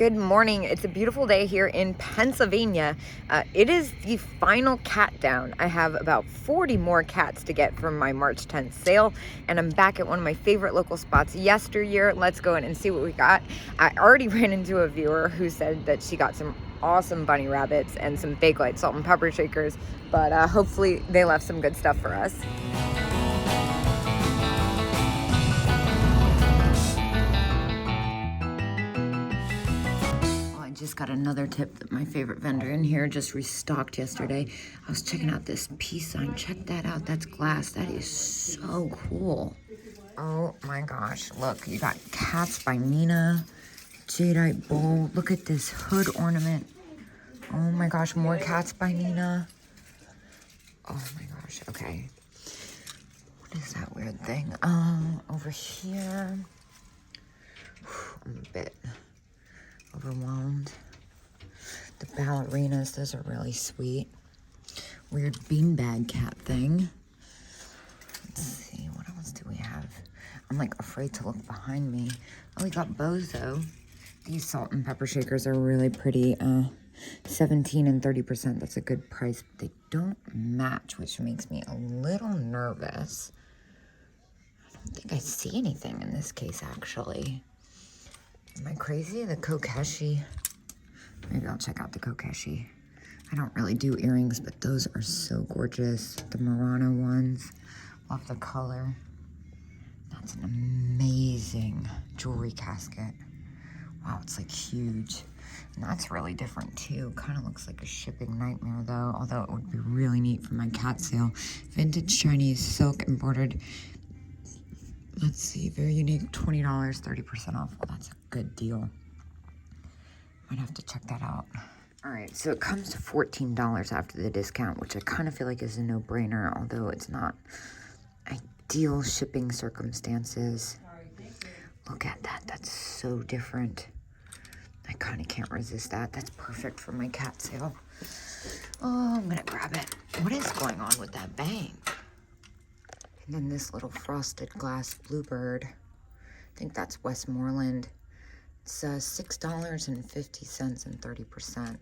Good morning. It's a beautiful day here in Pennsylvania. It is the final cat down. I have about 40 more cats to get from my March 10th sale, and I'm back at one of my favorite local spots, Yesteryear. Let's go in and see what we got. I already ran into a viewer who said that she got some awesome bunny rabbits and some Bakelite salt and pepper shakers, but hopefully they left some good stuff for us. Just got another tip that my favorite vendor in here just restocked yesterday. I was checking out this peace sign. Check that out. That's glass. That is so cool. Oh my gosh. Look, you got Cats by Nina, Jadeite bowl. Look at this hood ornament. Oh my gosh, more Cats by Nina. Oh my gosh. Okay. What is that weird thing? Over here. I'm a bit overwhelmed. The ballerinas, those are really sweet. Weird beanbag cat thing. Let's see, what else do we have? I'm like afraid to look behind me. Oh, we got Bozo. These salt and pepper shakers are really pretty. 17 and 30%, that's a good price. But they don't match, which makes me a little nervous. I don't think I see anything in this case, actually. Am I crazy? The Kokeshi. Maybe I'll check out the Kokeshi. I don't really do earrings, but those are so gorgeous. The Murano ones. Love the color. That's an amazing jewelry casket. Wow, it's like huge. And that's really different too. Kind of looks like a shipping nightmare though, although it would be really neat for my cat sale. Vintage Chinese silk embroidered. Let's see, very unique, $20, 30% off. Well, that's a good deal. Might have to check that out. All right, so it comes to $14 after the discount, which I kind of feel like is a no-brainer, although it's not ideal shipping circumstances. Look at that, that's so different. I kind of can't resist that. That's perfect for my cat sale. Oh, I'm gonna grab it. What is going on with that bank? And then this little frosted glass bluebird. I think that's Westmoreland. It's $6.50 and 30%.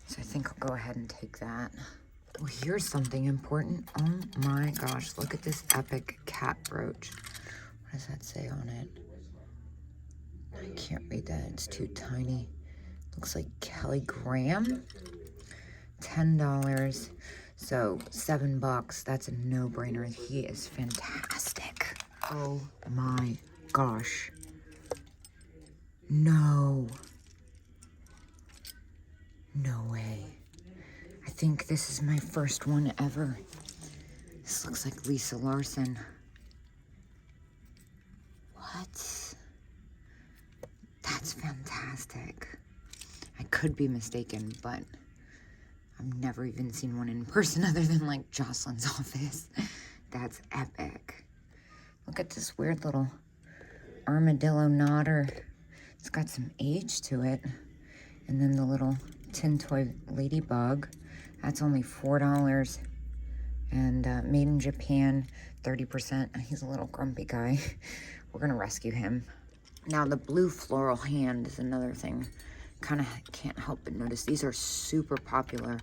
So I think I'll go ahead and take that. Oh, here's something important. Oh my gosh, look at this epic cat brooch. What does that say on it? I can't read that, it's too tiny. Looks like Kelly Graham. $10. So $7, that's a no-brainer. He is fantastic. Oh my gosh. No. No way. I think this is my first one ever. This looks like Lisa Larson. What? That's fantastic. I could be mistaken, but I've never even seen one in person other than like Jocelyn's office. That's epic. Look at this weird little armadillo nodder. It's got some age to it. And then the little tin toy ladybug. That's only $4. And made in Japan, 30%. He's a little grumpy guy. We're gonna rescue him. Now the blue floral hand is another thing. Kind of can't help but notice these are super popular,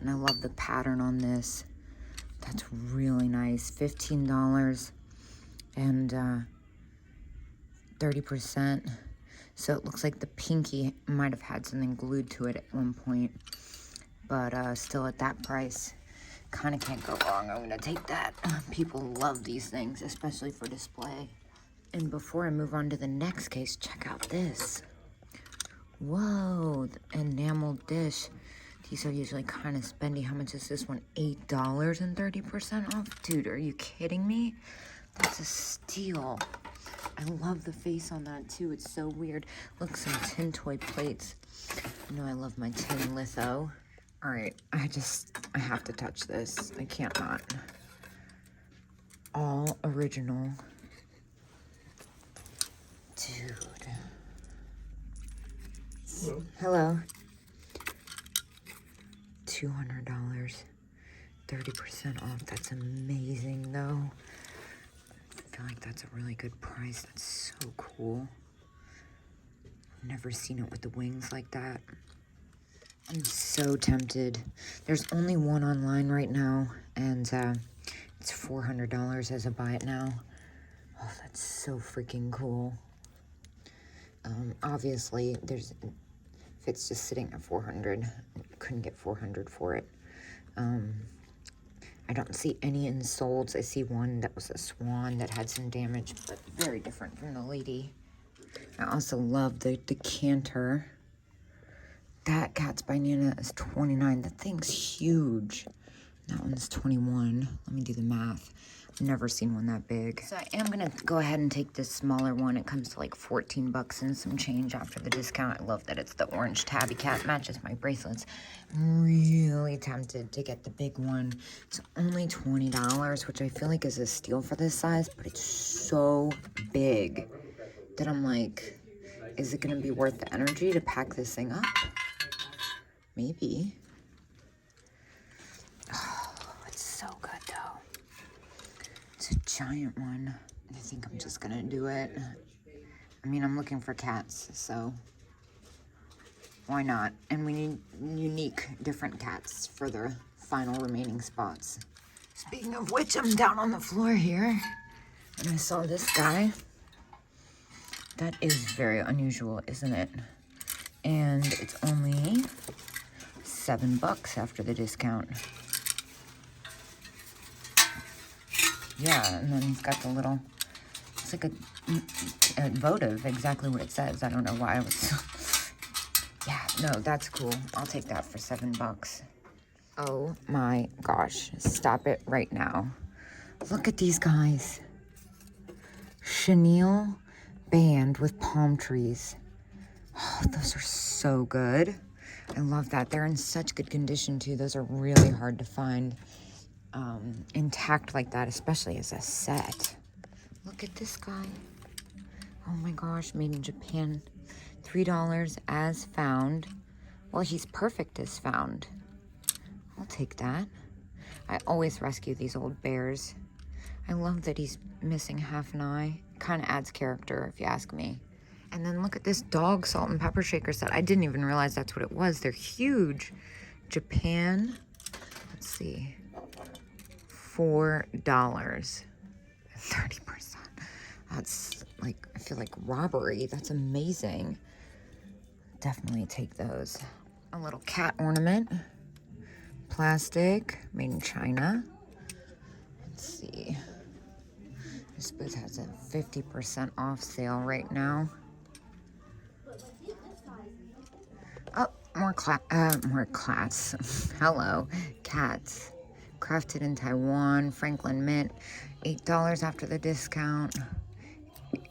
and I love the pattern on this. That's really nice. $15 and 30%. So it looks like the pinky might have had something glued to it at one point, but still at that price, kind of can't go wrong. I'm gonna take that. People love these things, especially for display. And before I move on to the next case, check out this. Whoa, the enamel dish. These are usually kind of spendy. How much is this one? $8 and 30% off? Dude, are you kidding me? That's a steal. I love the face on that too. It's so weird. Look, some tin toy plates. You know I love my tin litho. All right, I have to touch this. I can't not. All original. Dude. Hello. $200, 30% off. That's amazing, though. I feel like that's a really good price. That's so cool. Never seen it with the wings like that. I'm so tempted. There's only one online right now, and it's $400 as a buy it now. Oh, that's so freaking cool. Obviously, if it's just sitting at 400, couldn't get 400 for it. I don't see any in solds. I see one that was a swan that had some damage, but very different from the lady. I also love the decanter. That Cats by Nana is $29. That thing's huge. That one's $21. Let me do the math. I've never seen one that big. So I am gonna go ahead and take this smaller one. It comes to like 14 bucks and some change after the discount. I love that it's the orange tabby cat, matches my bracelets. I'm really tempted to get the big one. It's only $20, which I feel like is a steal for this size, but it's so big that I'm like, is it gonna be worth the energy to pack this thing up? Maybe. Oh, it's so good though. It's a giant one. I think I'm just gonna do it. I mean, I'm looking for cats, so why not? And we need unique, different cats for the final remaining spots. Speaking of which, I'm down on the floor here, and I saw this guy. That is very unusual, isn't it? And it's only $7 after the discount. Yeah, and then he's got the little, it's like a votive, exactly what it says. I don't know why I was, yeah, no, that's cool. I'll take that for $7. Oh my gosh, stop it right now. Look at these guys. Chenille band with palm trees. Oh, those are so good. I love that. They're in such good condition too. Those are really hard to find intact like that, especially as a set. Look at this guy. Oh my gosh, made in Japan. $3 as found. Well, he's perfect as found. I'll take that. I always rescue these old bears. I love that he's missing half an eye. Kind of adds character, if you ask me. And then look at this dog salt and pepper shaker set. I didn't even realize that's what it was. They're huge. Japan. Let's see. $4. 30%. That's like, I feel like robbery. That's amazing. Definitely take those. A little cat ornament. Plastic. Made in China. Let's see. This booth has a 50% off sale right now. Oh, more class. Hello, cats. Crafted in Taiwan, Franklin Mint. $8 after the discount.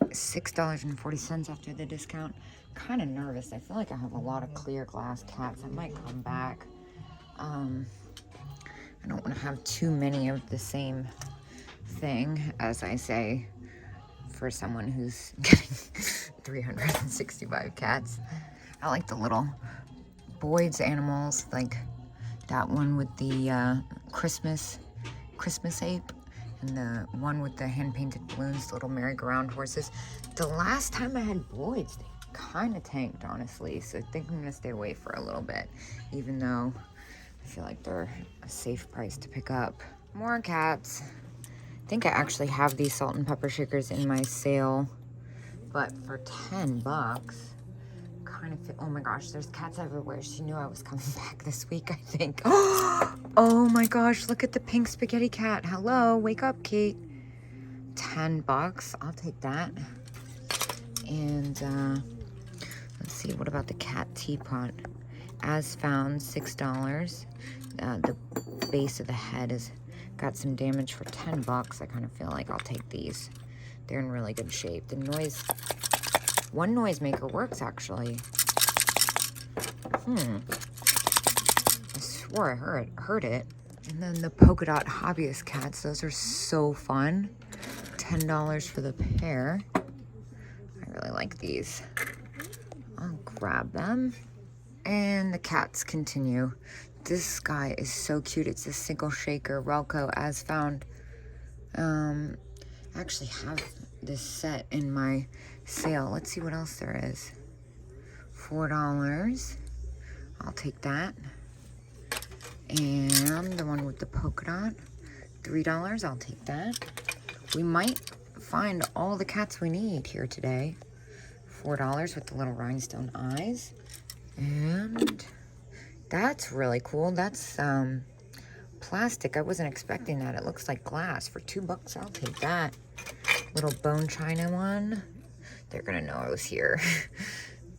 $6.40 after the discount. Kind of nervous. I feel like I have a lot of clear glass cats. I might come back. I don't want to have too many of the same thing, as I say, for someone who's getting 365 cats. I like the little Boyd's animals, like that one with the Christmas ape, and the one with the hand-painted balloons, little merry-go-round horses. The last time I had Boyd's, they kind of tanked, honestly, so I think I'm gonna stay away for a little bit, even though I feel like they're a safe price to pick up. More cats. I think I actually have these salt and pepper shakers in my sale, but for $10, kind of fit. Oh my gosh, there's cats everywhere. She knew I was coming back this week, I think. Oh my gosh, look at the pink spaghetti cat. Hello, wake up, Kate. $10, I'll take that. And let's see, what about the cat teapot? As found, $6. The base of the head has got some damage for $10. I kind of feel like I'll take these. They're in really good shape. The noise, one noisemaker works actually. I swore I heard it. And then the polka dot hobbyist cats, those are so fun. $10 for the pair. I really like these. I'll grab them. And the cats continue. This guy is so cute. It's a single shaker, Relco, as found. I actually have this set in my sale. Let's see what else there is. $4. I'll take that. And the one with the polka dot, $3. I'll take that. We might find all the cats we need here today. $4 with the little rhinestone eyes. And that's really cool. That's plastic. I wasn't expecting that. It looks like glass. For $2, I'll take that. Little bone china one. They're gonna know I was here.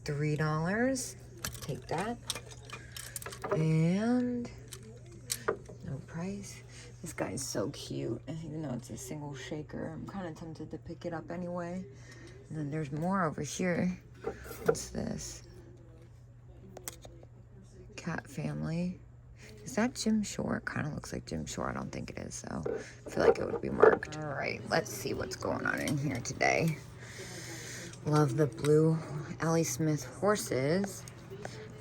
$3. Take that. And no price. This guy's so cute. Even though it's a single shaker, I'm kind of tempted to pick it up anyway. And then there's more over here. What's this? Cat family. Is that Jim Shore? Kind of looks like Jim Shore. I don't think it is, so I feel like it would be marked. All right, let's see what's going on in here today. Love the blue Ellie Smith horses.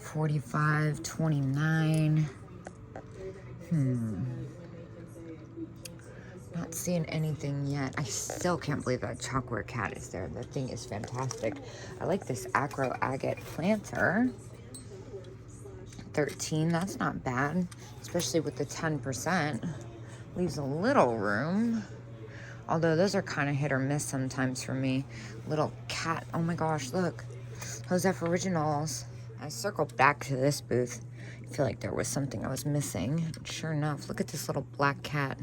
$45.29. Not seeing anything yet. I still can't believe that chalkware cat is there. That thing is fantastic. I like this acro agate planter. $13, that's not bad, especially with the 10%. Leaves a little room. Although those are kind of hit or miss sometimes for me. Little cat, oh my gosh, look. Joseph Originals. I circled back to this booth. I feel like there was something I was missing. And sure enough, look at this little black cat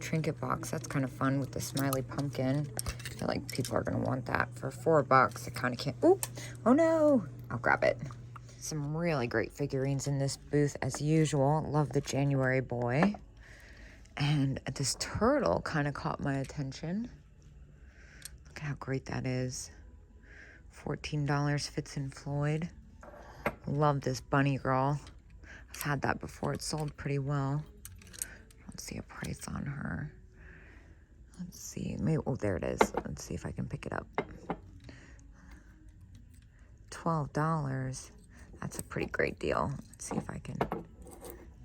trinket box. That's kind of fun with the smiley pumpkin. I feel like people are gonna want that for $4. I kind of can't, oh no. I'll grab it. Some really great figurines in this booth as usual. Love the January boy. And this turtle kind of caught my attention. Look at how great that is. $14, Fitz and Floyd. Love this bunny girl. I've had that before. It sold pretty well. I don't see a price on her. Let's see. Maybe, oh, there it is. Let's see if I can pick it up. $12. That's a pretty great deal. Let's see if I can.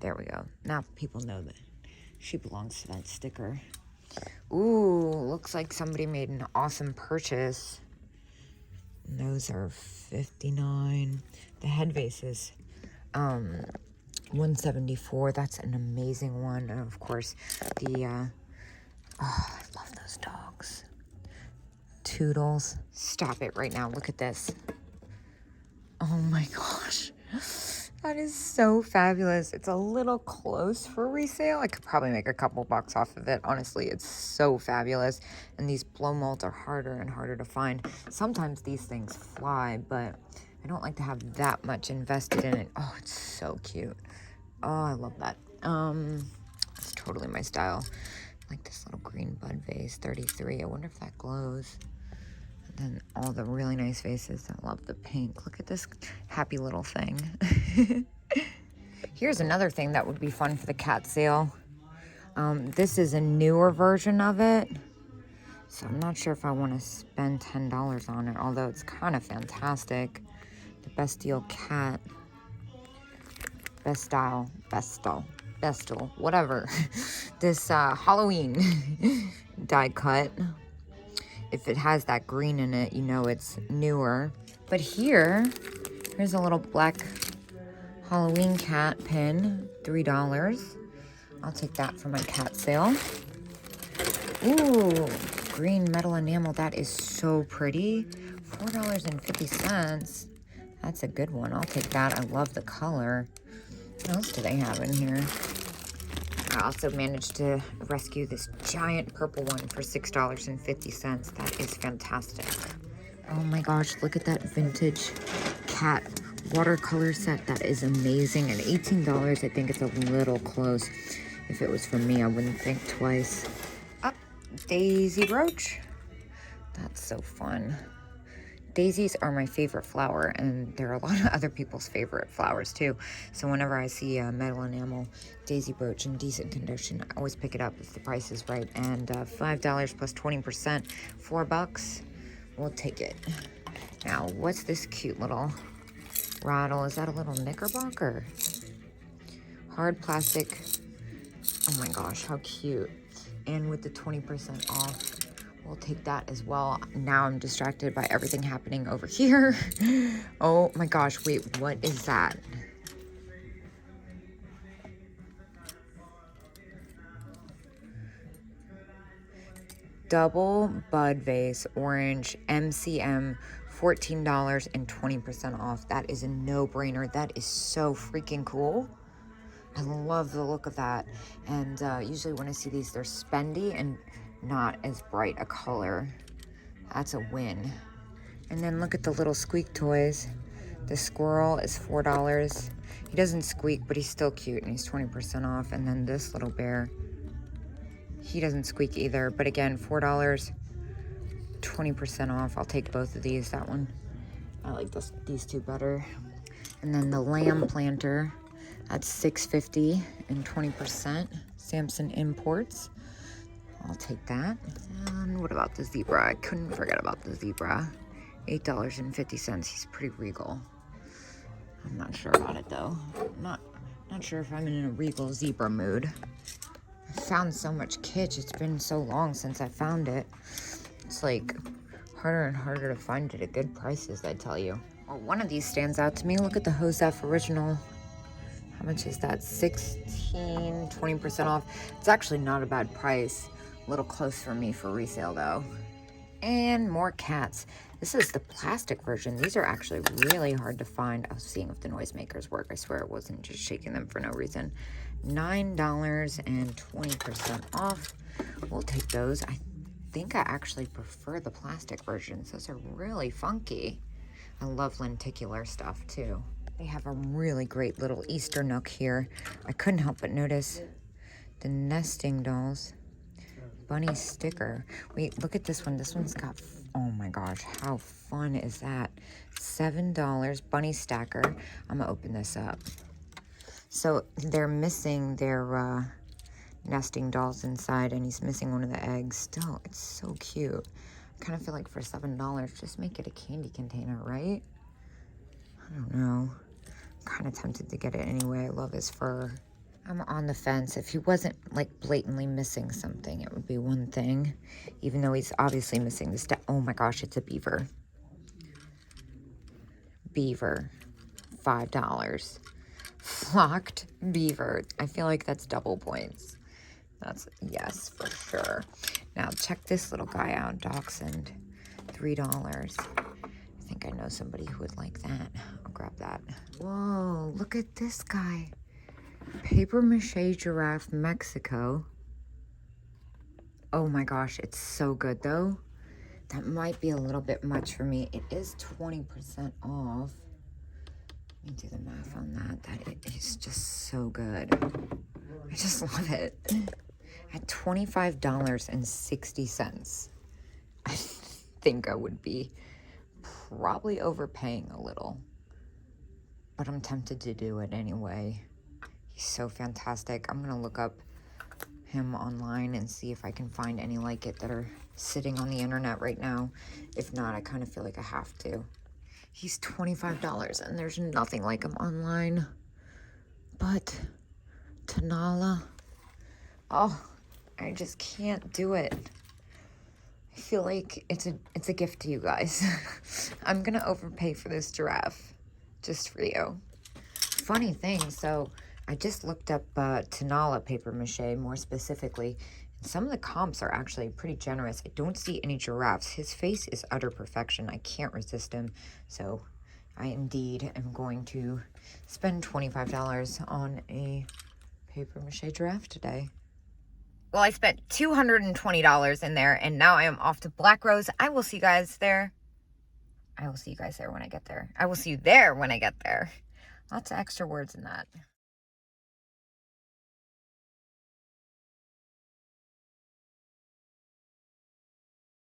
There we go. Now people know that she belongs to that sticker. Ooh, looks like somebody made an awesome purchase. And those are $59. The head vase is $174. That's an amazing one. And of course, the oh, I love those dogs. Toodles. Stop it right now. Look at this. Oh my gosh. That is so fabulous. It's a little close for resale. I could probably make a couple bucks off of it. Honestly, it's so fabulous. And these blow molds are harder and harder to find. Sometimes these things fly, but I don't like to have that much invested in it. Oh, it's so cute. Oh, I love that. It's totally my style. I like this little green bud vase, $33. I wonder if that glows. And all the really nice vases. I love the pink. Look at this happy little thing. Here's another thing that would be fun for the cat sale. This is a newer version of it. So I'm not sure if I want to spend $10 on it, although it's kind of fantastic. The Best Deal Cat. Best Style, whatever. This Halloween die cut. If it has that green in it, you know it's newer. But here's a little black Halloween cat pin, $3. I'll take that for my cat sale. Ooh, green metal enamel. That is so pretty. $4.50. That's a good one. I'll take that. I love the color. What else do they have in here? I also managed to rescue this giant purple one for $6.50. That is fantastic. Oh my gosh, look at that vintage cat watercolor set. That is amazing. And $18, I think it's a little close. If it was for me, I wouldn't think twice. Up, daisy brooch. That's so fun. Daisies are my favorite flower, and they're a lot of other people's favorite flowers too. So whenever I see a metal enamel daisy brooch in decent condition, I always pick it up if the price is right. And $5 plus 20%, $4. We'll take it. Now, what's this cute little rattle? Is that a little knickerbocker? Hard plastic. Oh my gosh, how cute. And with the 20% off, We'll take that as well. Now I'm distracted by everything happening over here. Oh my gosh, wait, what is that? Double Bud Vase Orange MCM, $14 and 20% off. That is a no-brainer. That is so freaking cool. I love the look of that. And usually when I see these, they're spendy and not as bright a color. That's a win. And then look at the little squeak toys. The squirrel is $4. He doesn't squeak, but he's still cute and he's 20% off. And then this little bear, he doesn't squeak either, but again, $4, 20% off. I'll take both of these. That one, I like these two better. And then the lamb planter, that's $6.50 and 20%. Samson Imports. I'll take that. And what about the zebra? I couldn't forget about the zebra. $8.50. He's pretty regal. I'm not sure about it though. Not sure if I'm in a regal zebra mood. I found so much kitsch. It's been so long since I found it. It's like harder and harder to find it at good prices, I tell you. Well, one of these stands out to me. Look at the Joseph original. How much is that? 20% off. It's actually not a bad price. A little close for me for resale though. And more cats. This is the plastic version. These are actually really hard to find. I was seeing if the noisemakers work. I swear it wasn't just shaking them for no reason. $9 and 20% off. We'll take those. I think I actually prefer the plastic versions. Those are really funky. I love lenticular stuff too. They have a really great little Easter nook here. I couldn't help but notice the nesting dolls. Bunny sticker. Wait, look at this one. This one's got, oh my gosh, how fun is that? $7, bunny stacker. I'm gonna open this up. So they're missing their nesting dolls inside, and he's missing one of the eggs. Still, it's so cute. I kind of feel like for $7, just make it a candy container, right? I don't know. I'm kind of tempted to get it anyway. I love his fur. I'm on the fence. If he wasn't like blatantly missing something, it would be one thing. Even though he's obviously missing the step. Oh my gosh, it's a beaver. Beaver, $5. Flocked beaver. I feel like that's double points. That's yes, for sure. Now check this little guy out, Dachshund, $3. I think I know somebody who would like that. I'll grab that. Whoa, look at this guy. Paper mache giraffe, Mexico. Oh my gosh, it's so good though. That might be a little bit much for me. It is 20% off. Let me do the math on that. That it is just so good. I just love it. At $25.60, I think I would be probably overpaying a little, but I'm tempted to do it anyway. He's so fantastic. I'm gonna look up him online and see if I can find any like it that are sitting on the internet right now. If not, I kind of feel like I have to. He's $25 and there's nothing like him online. But Tanala, oh, I just can't do it. I feel like it's a gift to you guys. I'm gonna overpay for this giraffe just for you. Funny thing, so I just looked up Tanala paper mache more specifically. Some of the comps are actually pretty generous. I don't see any giraffes. His face is utter perfection. I can't resist him. So I indeed am going to spend $25 on a paper mache giraffe today. Well, I spent $220 in there, and now I am off to Black Rose. I will see you guys there. I will see you guys there when I get there. I will see you there when I get there. Lots of extra words in that.